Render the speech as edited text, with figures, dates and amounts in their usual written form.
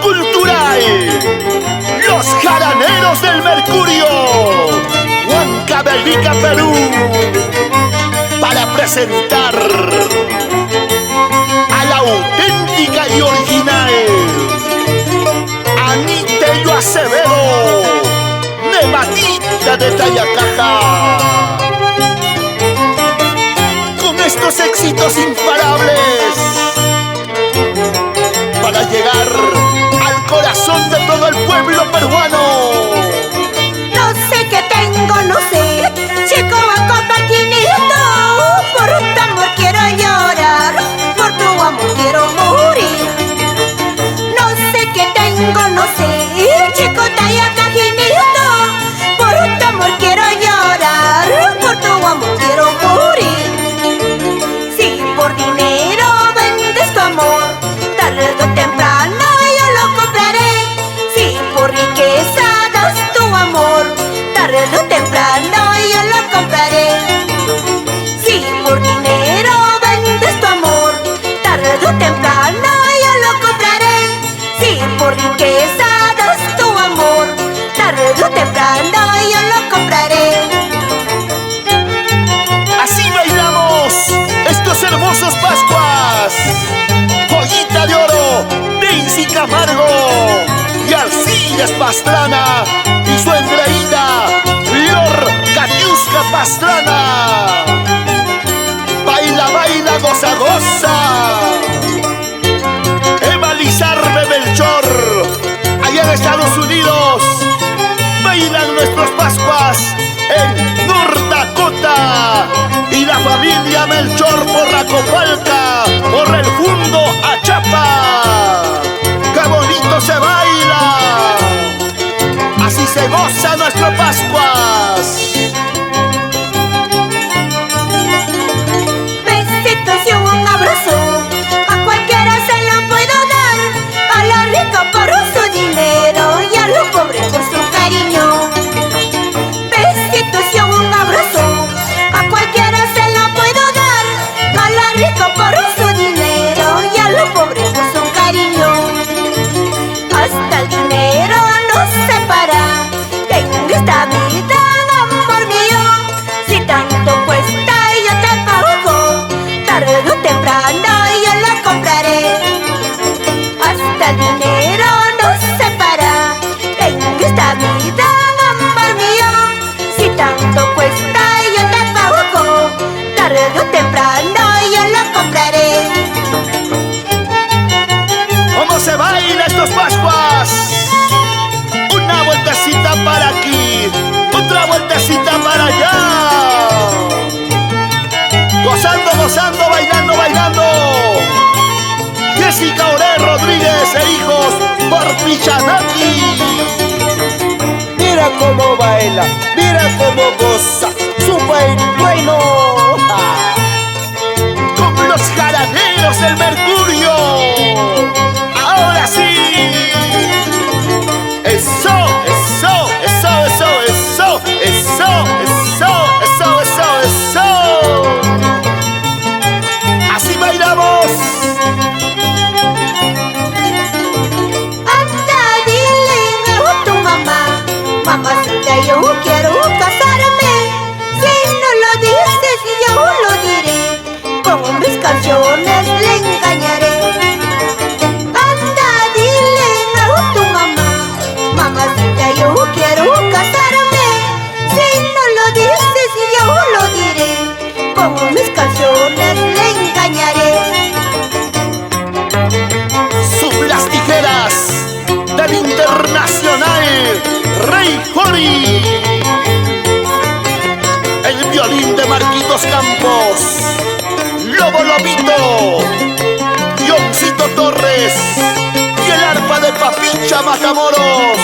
cultural, los jaraneros del Mercurio, Huancavelica, Perú, para presentar a la auténtica y original Anitello Acevedo, Nematita de Tayacaja. Con estos éxitos imparables para llegar al corazón de todo el pueblo peruano. No sé qué tengo, no sé, chico a copa 500. Por tu amor quiero llorar, por tu amor quiero morir. No sé qué tengo, no sé, chico talla 500. Por tu amor quiero llorar, por tu amor quiero morir. Si por dinero vendes tu amor, tarde o temprano yo lo compraré. Si por riqueza das tu amor, tarde o temprano yo lo compraré. Si por dinero vendes tu amor, tarde o temprano yo lo compraré. Si por riqueza das tu amor, tarde o temprano yo lo compraré. Así bailamos estos hermosos Pascuas. Joyita de oro, Daisy Camargo y Arcillas Pastrana y su engreída Flor Catiusca Pastrana. Baila, baila, goza, goza. Eva Lizarbe Melchor, allá en Estados Unidos, bailan nuestros Pascuas en North Dakota. Y la familia Melchor por Racopalca, por el Fundo Achapa. ¡Qué bonito se baila! Así se goza nuestro Pascuas. Besitos y un abrazo, a cualquiera se lo puedo dar. A la rica por su dinero y a lo pobre por su cariño. Besitos y un abrazo, a cualquiera se lo puedo dar. A la rica por su dinero y a lo pobre por su cariño. Hasta el dinero nos separa en esta vida, amor mío. Si tanto cuesta yo te pago, tarde o temprano yo la compraré. Hasta el dinero nos separa en esta vida, amor mío. Si tanto cuesta yo te pago, tarde o temprano yo la compraré. ¿Cómo se baila estos Pascuas? Una vueltecita para aquí, otra vueltecita para allá. Gozando, gozando, bailando, bailando. Jessica Ore Rodríguez e hijos por Pichanaki. Mira cómo baila, mira cómo goza, su buen bueno. Con los jaraneros del Mercurio. Ahora sí. Eso, eso, eso, eso, eso, eso, eso, eso, eso, eso. Así bailamos. Anda, dile a tu mamá, mamacita, yo quiero casarme. Si no lo dices, yo lo diré, con mis canciones le engañaré. Anda, dile a tu mamá, mamacita, yo quiero casarme. Si no lo dices, yo lo diré, con mis canciones le engañaré. Las tijeras del internacional Rey Jori. El violín de Marquitos Campos, Lobo Lobito, Dioncito Torres y el arpa de Papicha Matamoros.